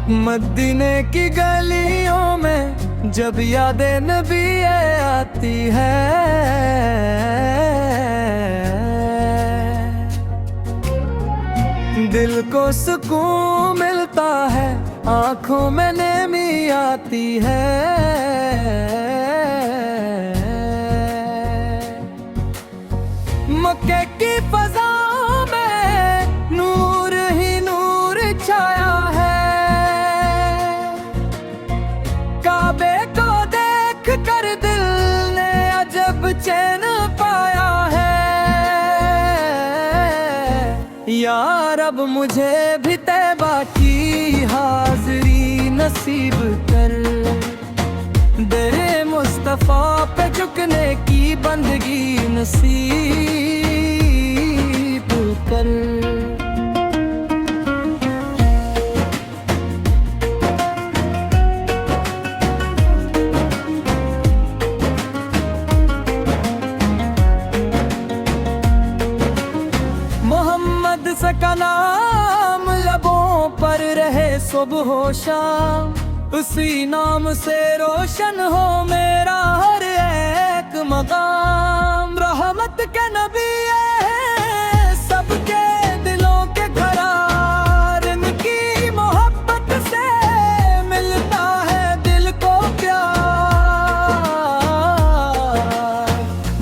मदीने की गलियों में जब यादें नबी आती है, दिल को सुकून मिलता है, आंखों में नमी आती है। मक्के की फजा में नूर ही नूर छाया है, काबे को देख कर दिल ने अजब चैन पाया है। यार अब मुझे भी तैबा की हाज़री नसीब कर, दरे मुस्तफ़ा पे झुकने की बंदगी नसीब कर। मोहम्मद का नाम लबों पर रहे सुबह हो शाम, उसी नाम से रोशन हो मेरा हर एक मकाम। रहमत के नबी है सबके दिलों के करार, इनकी मोहब्बत से मिलता है दिल को प्यार।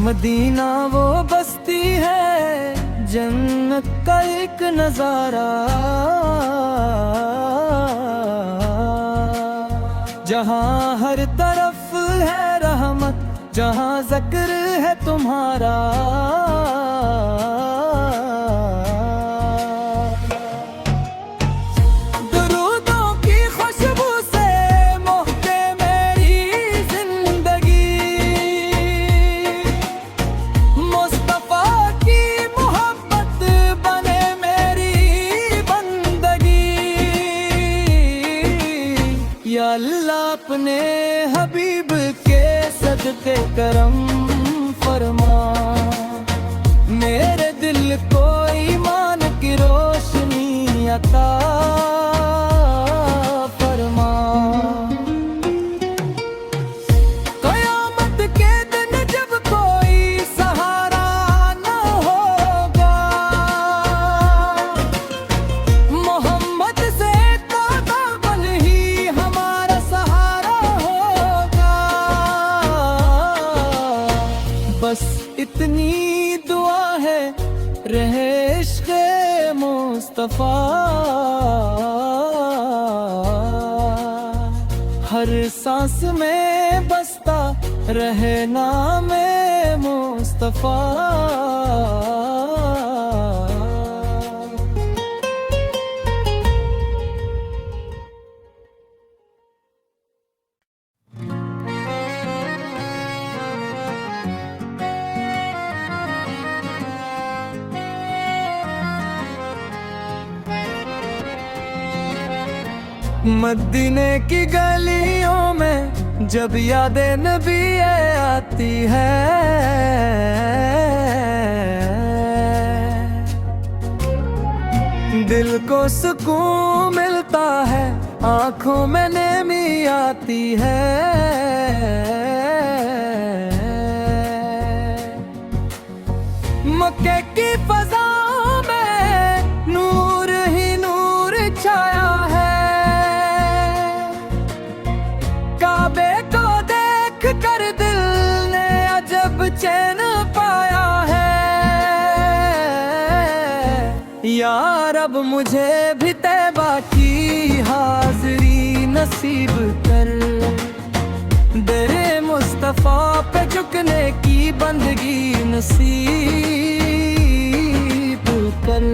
मदीना वो बस्ती है जन्नत का एक नजारा, जहाँ हर तरफ है रहमत, जहाँ ज़िक्र है तुम्हारा। दुरूदों की खुशबू से महके मेरी जिंदगी, मुस्तफ़ा की मोहब्बत बने मेरी बंदगी। या अल्लाह अपने हबीब के सदके करम फरमा, मेरे दिल को ईमान की रोशनी अता फरमा। क़यामत के दिन जब कोई सहारा न होगा, मोहम्मद से ताक़त ही हमारा सहारा होगा। बस इतनी दुआ है रहे इश्क़े मुस्तफ़ा, हर सांस में बसता रहे नामे मुस्तफ़ा। मदीने की गलियों में जब यादें नबी आती है, दिल को सुकून मिलता है, आंखों में नमी आती है। मक्के की फजा में नूर ही नूर छाया है, काबे को देख कर दिल ने अजब चैन पाया है। यार अब मुझे भी तैबा की हाज़री नसीब कर, दरे मुस्तफ़ा पे झुकने की बंदगी नसीब कर।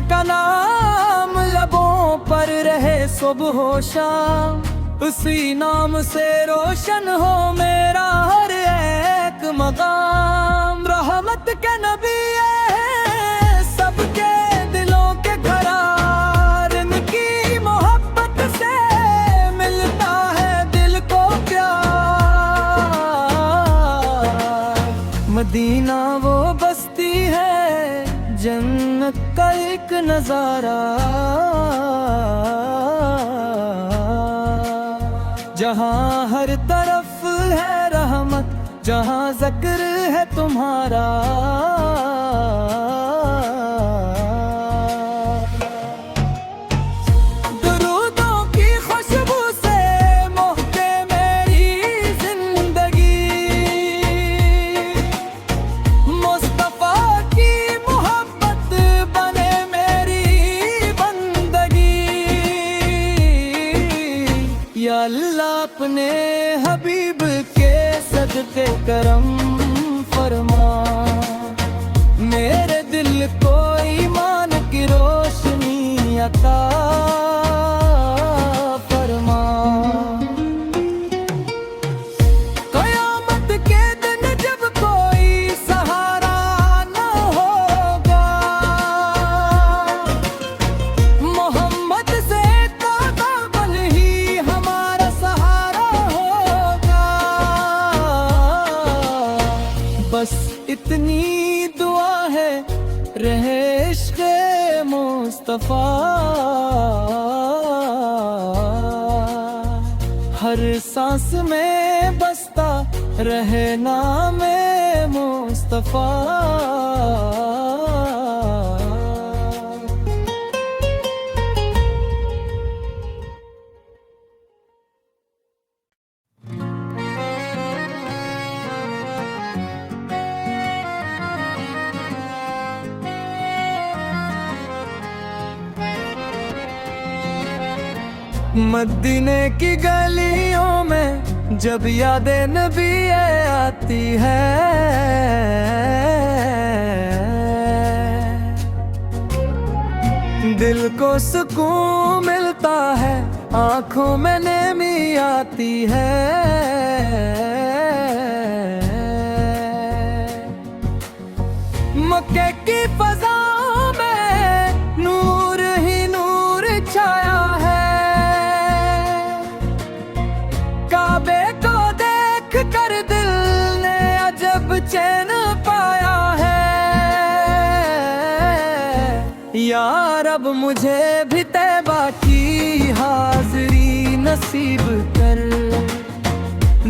का नाम लबों पर रहे सुबह हो शाम, उसी नाम से रोशन हो मेरा हर एक मकाम। रहमत के नबी है सबके दिलों के करार, इनकी मोहब्बत से मदीना वो बस्ती है, जन्नत का एक नजारा, जहाँ हर तरफ है रहमत, जहाँ ज़िक्र है तुम्हारा। दुरूदों की खुशबू से महके मेरी जिंदगी, मुस्तफा की मोहब्बत बने मेरी बंदगी। या अल्लाह अपने हबीब के सदके करम फरमा, मेरे दिल को ईमान की रोशनी अता फरमा। क़यामत के दिन जब कोई सहारा न होगा, मोहम्मद से ताक़त ही हमारा सहारा होगा। बस इतनी दुआ है, रहे इश्क़ मुस्तफा हर सांस में बसता रहे नाम मुस्तफा। मदीने की गलियों में जब यादें नबी आती है, दिल को सुकून मिलता है, आंखों में नमी आती है। मक्के की फजा में नूर ही नूर छाया है, काबे को देख कर दिल ने अजब चैन पाया है। या रब मुझे भी तैबा की हाज़री नसीब कर,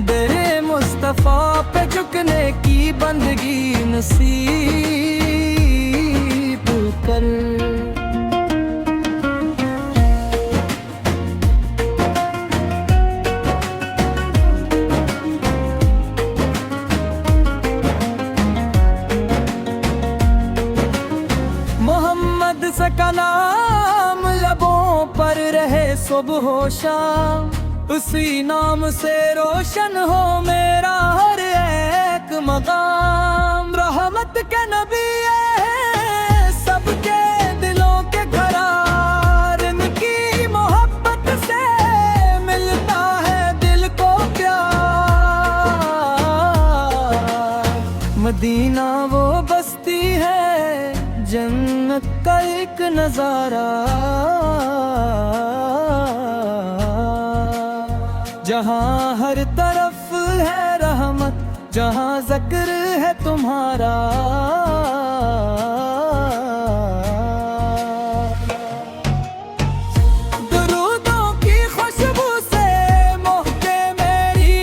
दरे मुस्तफा पे झुकने की बंदगी नसीब कर। मोहम्मद का नाम लबों पर रहे सुबह हो शाम, उसी नाम से रोशन हो मेरा हर एक मकाम। रहमत के नबी है सबके दिलों के करार, इनकी मोहब्बत से मिलता है दिल को प्यार। मदीना वो बस्ती है, जन्नत का एक नजारा, जहाँ हर तरफ है रहमत, जहाँ ज़िक्र है तुम्हारा। दुरूदों की खुशबू से महके मेरी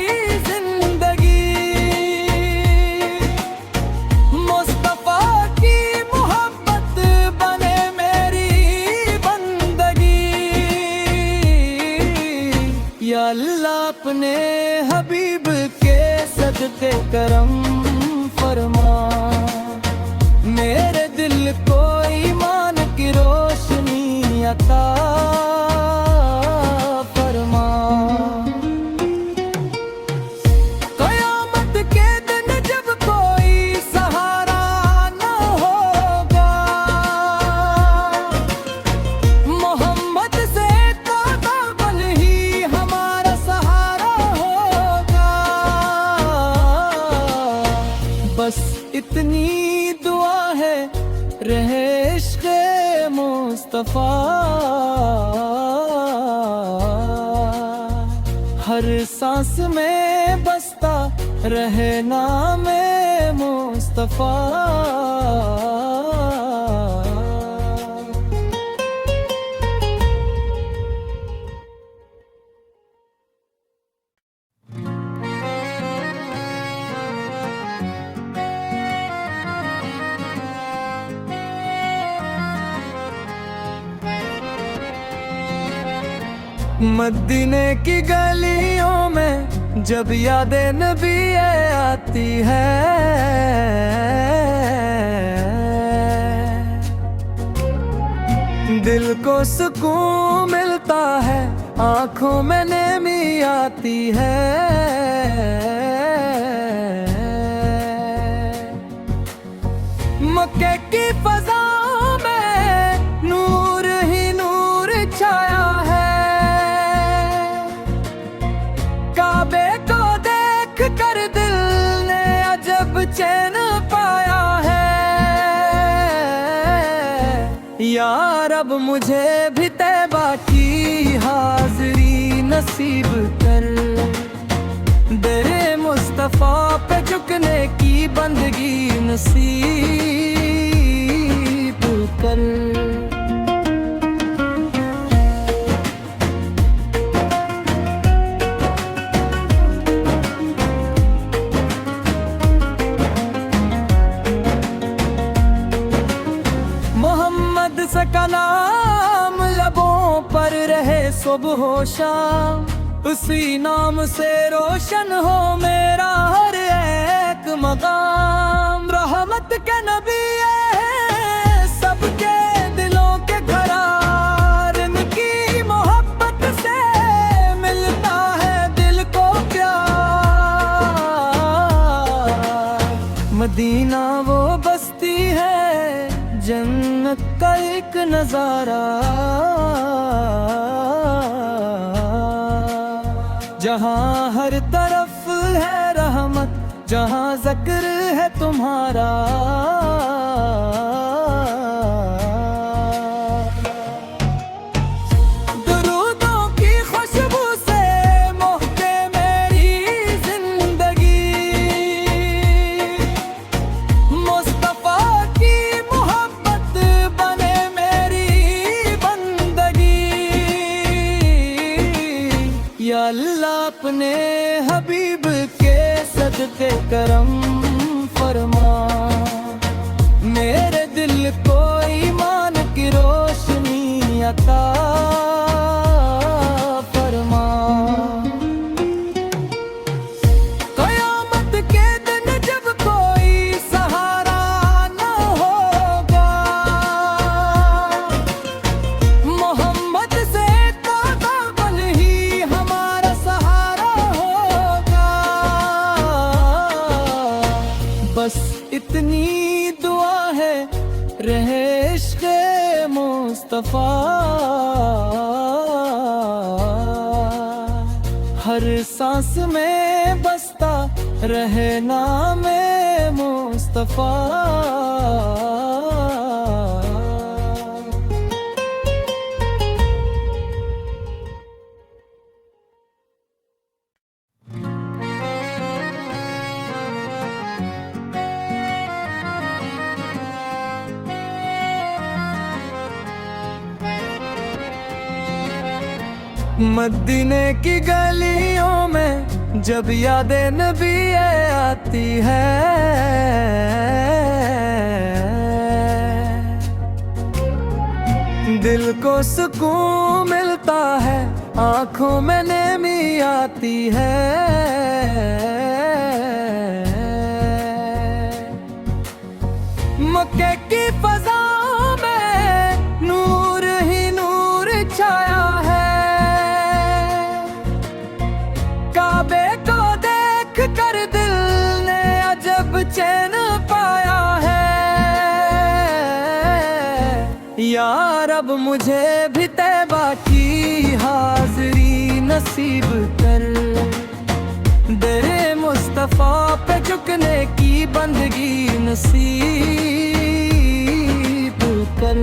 जिंदगी, मुस्तफा की मोहब्बत बने मेरी बंदगी। या अल्लाह अपने हबीब के सदके करम फरमा, मेरे दिल को ईमान की रोशनी अता फरमा। क़यामत के दिन जब कोई सहारा न होगा, मोहम्मद से ताक़त ही हमारा सहारा होगा। बस इतनी दुआ है, रहे इश्क़ मुस्तफा हर सांस में बसता रहे नाम मुस्तफा। मुस्तफा। मदीने की गलियों में जब यादें नबी आती है, दिल को सुकून मिलता है, आंखों में नमी आती है। मक्के की फजा में नूर ही नूर छाया है, काबे को देख कर दिल ने अजब चैन पाया है। यार अब मुझे भी तैबा की हाज़री नसीब कर, दरे मुस्तफा पे झुकने की बंदगी नसीब कर। मोहम्मद का नाम लबों पर रहे सुबह शाम, उसी नाम से रोशन हो मेरा हर एक मकाम। रहमत के नबी है सबके दिलों के करार, इनकी मोहब्बत से मिलता है दिल को प्यार। मदीना वो बस्ती है जन्नत का एक नजारा, जहाँ हर तरफ है रहमत, जहाँ ज़िक्र है तुम्हारा। दुरूदों की खुशबू से महके मेरी जिंदगी, मुस्तफा की मोहब्बत बने मेरी बंदगी। या अल्लाह अपने हबीब के सदके करम फरमा, मेरे दिल को ईमान की रोशनी अता फरमा। क़यामत के दिन जब कोई सहारा न होगा, मोहम्मद से ताक़ा बल ही हमारा सहारा होगा। बस इतनी दुआ है रहे इश्क़े मुस्तफा, हर सांस में बसता रहे नामे मुस्तफा। मदीने की गलियों में जब यादें नबी आती है, दिल को सुकून मिलता है, आंखों में नमी आती है। मक्के की फजा में नूर ही नूर छाया है, काबे को देख कर दिल ने अजब चैन पाया है। यार अब मुझे भी तैबा की हाज़री नसीब कर, दरे मुस्तफा पे झुकने की बंदगी नसीब कर।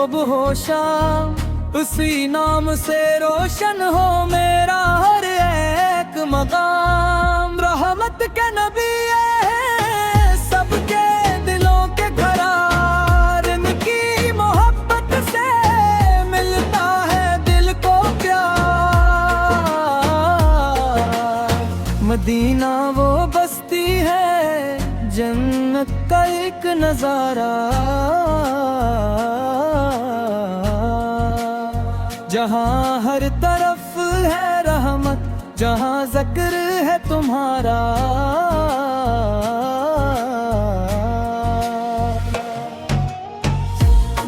सुबह हो शाम, उसी नाम से रोशन हो मेरा हर एक मकाम। रहमत के नबी है सबके दिलों के करार, इनकी मोहब्बत से मिलता है दिल को प्यार। मदीना वो बस्ती है जन्नत का एक नजारा, जहाँ हर तरफ है रहमत, जहाँ ज़िक्र है तुम्हारा।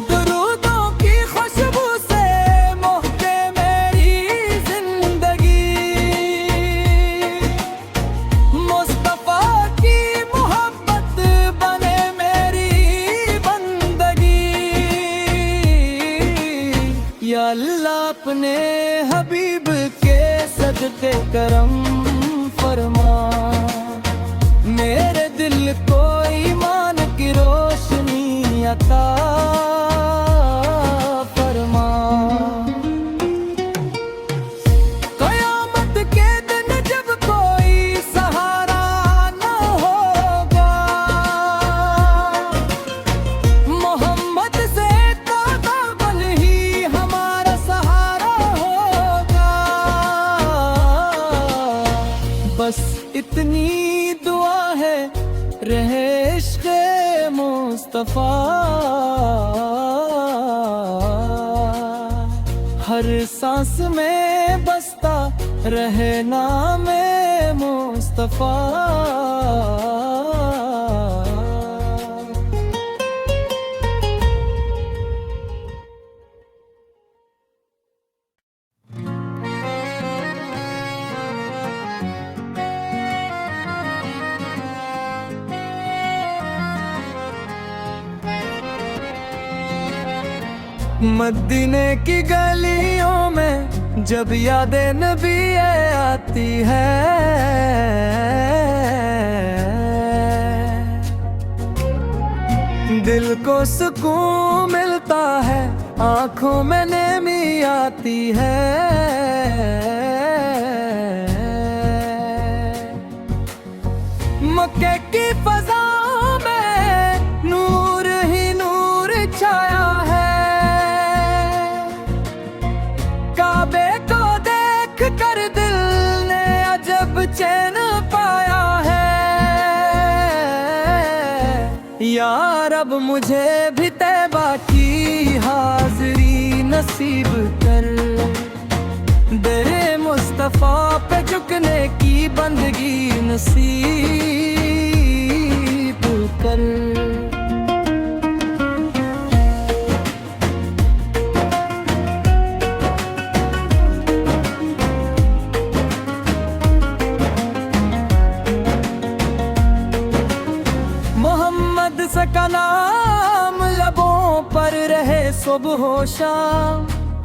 दुरूदों की खुशबू से महके मेरी जिंदगी, मुस्तफा की मोहब्बत बने मेरी बंदगी। या अल्लाह अपने हबीब के सदके करम फरमा, मेरे दिल को ईमान की रोशनी अता फरमा। क़यामत के दिन जब कोई सहारा न होगा, मोहम्मद से ताक़ा बल ही हमारा सहारा होगा। बस इतनी दुआ है रहे इश्क़े मुस्तफ़ा, हर सांस में बसता रहे नामे मुस्तफ़ा। मदीने की गलियों में जब यादें नबी आती है, दिल को सुकून मिलता है, आंखों में नमी आती है। मक्के की फजा में नूर ही नूर छाया है, काबे को देख कर दिल ने अजब चैन पाया है। यार अब मुझे भी तैबा की हाज़री नसीब कर, दरे मुस्तफ़ा पे झुकने की बंदगी नसीब कर। मोहम्मद का नाम लबों पर रहे सुबह हो शाम,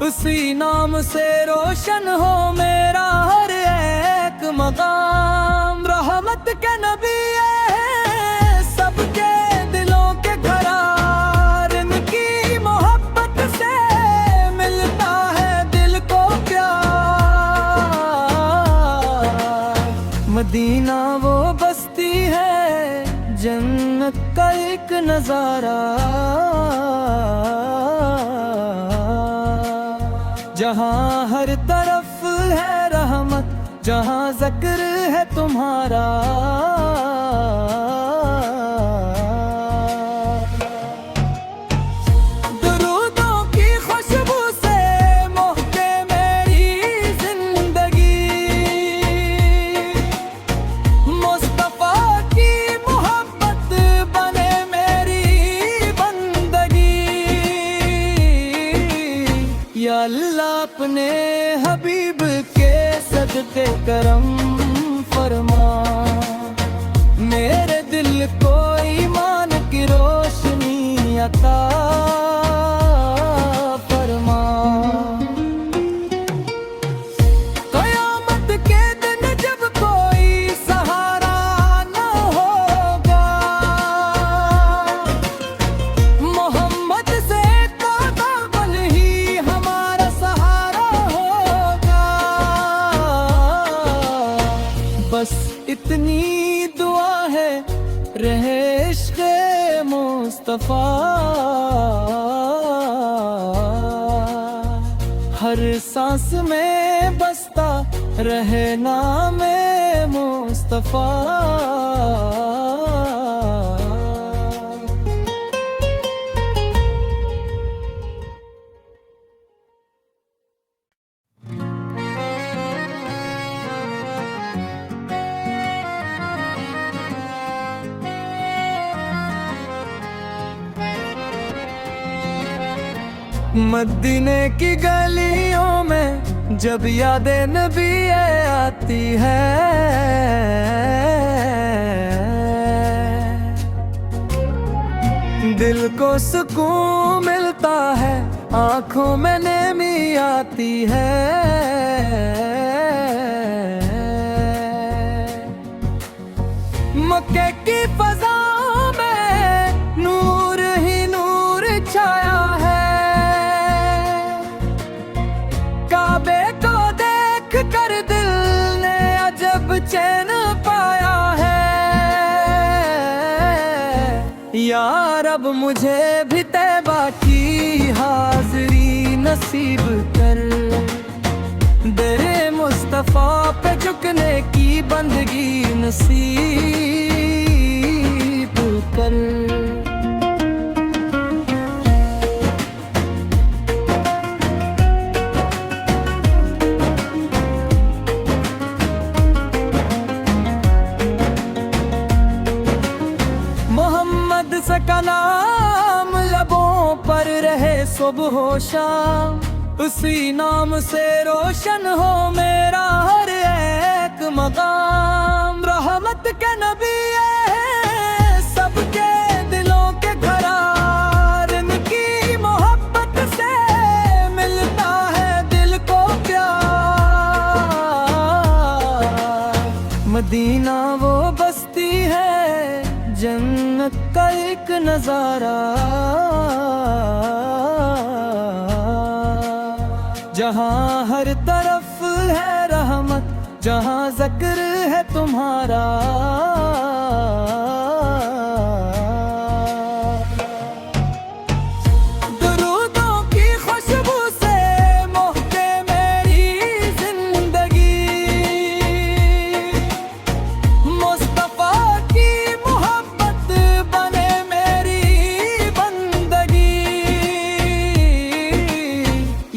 उसी नाम से रोशन हो मेरा हर एक मकाम। रहमत के नबी है सबके दिलों के करार, इनकी मोहब्बत से मिलता है दिल को प्यार। मदीना वो बस्ती है जन्नत का एक नजारा, जहाँ हर तरफ है रहमत, जहाँ ज़िक्र है तुम्हारा। दुरूदों की खुशबू से महके मेरी जिंदगी, मुस्तफा की मोहब्बत बने मेरी बंदगी। या अल्लाह अपने हबीब के सदके करम फरमा, मेरे दिल को ईमान की रोशनी अता फरमा। क़यामत के दिन जब कोई सहारा न होगा, मोहम्मद से ताक़ा इतनी दुआ है रहे इश्क़े मुस्तफ़ा, हर सांस में बसता रहे नामे मुस्तफ़ा। मदीने की गलियों में जब यादें नबी आती है, दिल को सुकून मिलता है, आंखों में नमी आती है। मक्के की फजा में नूर ही नूर छाया है, काबे को देख कर दिल ने अजब चैन पाया है। यार अब मुझे भी तैबा की हाज़री नसीब कर, दरे मुस्तफ़ा पे झुकने की बंदगी नसीब कर। का नाम लबों पर रहे सुबह हो शाम, उसी नाम से रोशन हो मेरा हर एक मकाम। रहमत के नबी है सबके दिलों के करार, इनकी मोहब्बत से मिलता है दिल को प्यार। मदीना वो बस्ती है जन्नत का एक नजारा, जहाँ हर तरफ है रहमत, जहाँ ज़िक्र है तुम्हारा। दुरूदों की खुशबू से महके मेरी जिंदगी, मुस्तफ़ा की मोहब्बत बने मेरी बंदगी।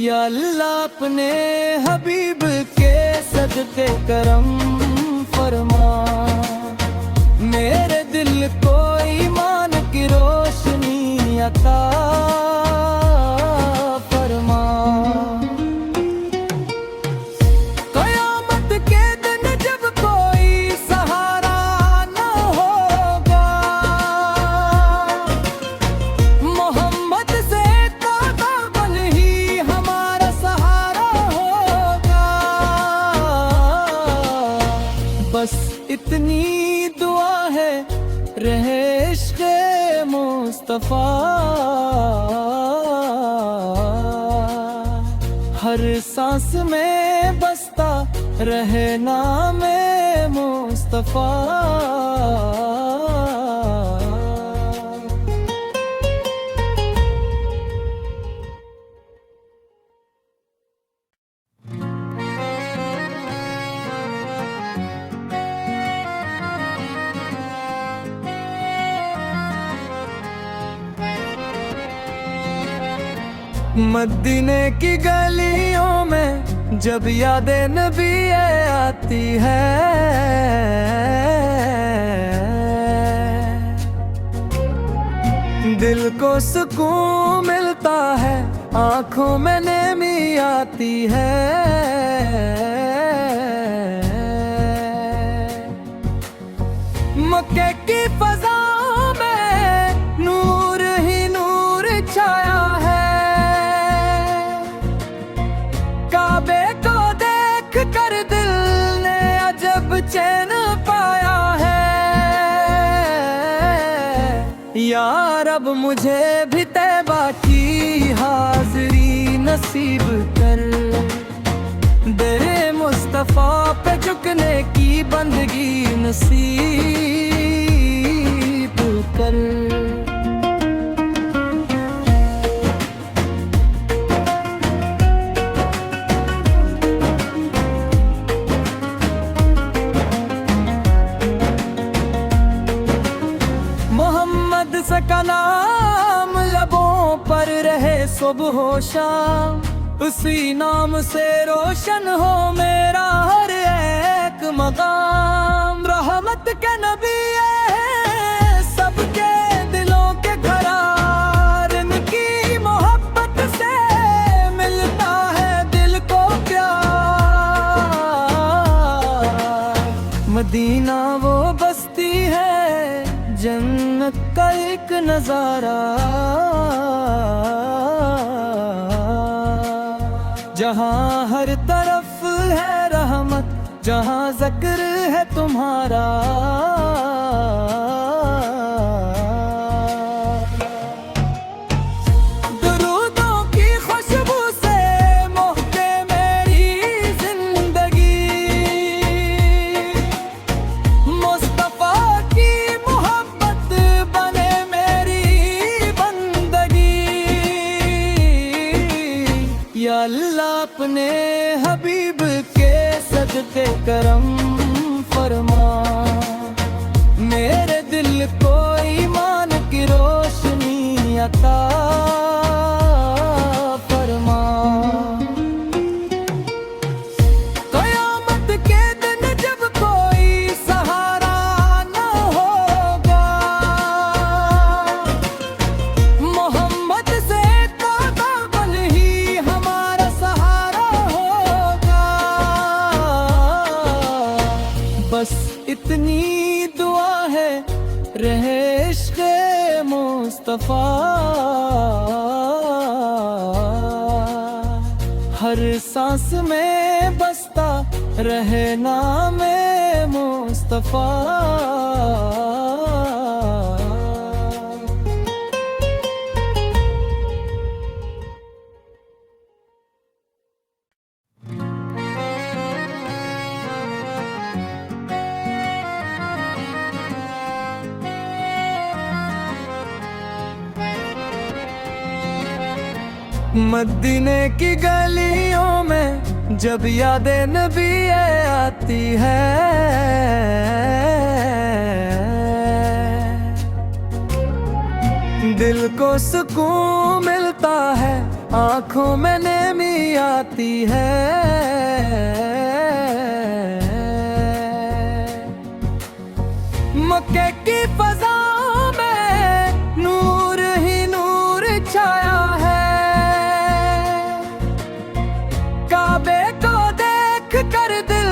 या अल्लाह अपने हबीब के सदक़े करम फरमा, मेरे दिल को ईमान की रोशनी अता फरमा। क़यामत के दिन जब कोई सहारा न होगा, मोहम्मद से ताक़तवर ही हमारा सहारा होगा। बस इतनी दुआ है रहे इश्क़े मुस्तफ़ा, हर सांस में बसता रहे नामे मुस्तफ़ा। मदीने की गलियों में जब यादें नबी आती है, दिल को सुकून मिलता है, आंखों में नमी आती है। मक्के की फजा में नूर ही नूर छाया है, काबे को देख कर दिल ने अजब चैन पाया है। यार अब मुझे भी तैबा की हाज़री नसीब कर, दरे मुस्तफ़ा मुस्तफा पे झुकने की बंदगी नसीब कर। मोहम्मद का नाम लबों पर रहे सुबह हो शाम, उसी नाम से रोशन हो मेरा हर एक मकाम। रहमत के नबी सबके दिलों के करार, इनकी मोहब्बत से मिलता है दिल को प्यार। मदीना वो बस्ती है जन्नत का एक नजारा, जहाँ हर तरफ है रहमत, जहाँ जिक्र है तुम्हारा। दुरूदों की खुशबू से महके मेरी जिंदगी, मुस्तफा की मोहब्बत बने मेरी बंदगी। या अल्लाह अपने हबीब के सदके करम फरमा, मेरे दिल को ईमान की रोशनी अता फरमा। क़यामत के दिन जब कोई सहारा न होगा, मोहम्मद से ताक़त ही हमारा सहारा होगा। बस इतनी दुआ है रहे इश्क़ मुस्तफा, हर सांस में बसता रहे नाम मुस्तफा। मदीने की गलियों में जब यादें नबी आती है, दिल को सुकून मिलता है, आंखों में नमी आती है। मक्के की फजा में नूर ही नूर छाया है, काबे को देख कर दिल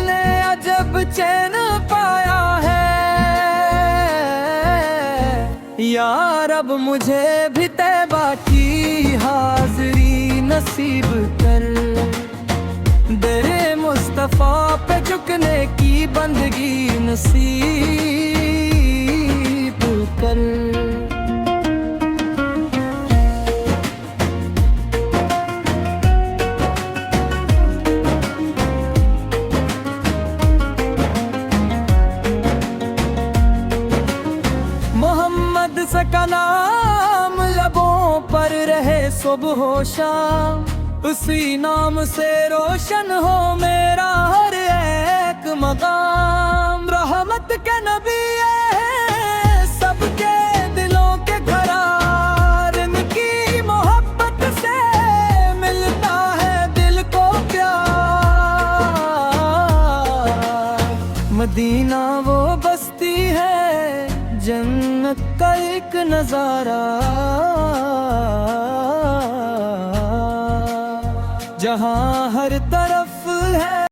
ने अजब चैन पाया है। या रब मुझे भी तैबा की हाज़री नसीब कर, दरे मुस्तफा पे झुकने की बंदगी नसीब कर। मोहम्मद का नाम लबों पर रहे सुबह हो शाम, उसी नाम से रोशन हो मेरा हर एक मकाम। रहमत के नबी सबके दिलों के करार, इनकी मोहब्बत से मिलता है दिल को प्यार। मदीना वो बस्ती है जन्नत का एक नजारा, जहाँ हर तरफ है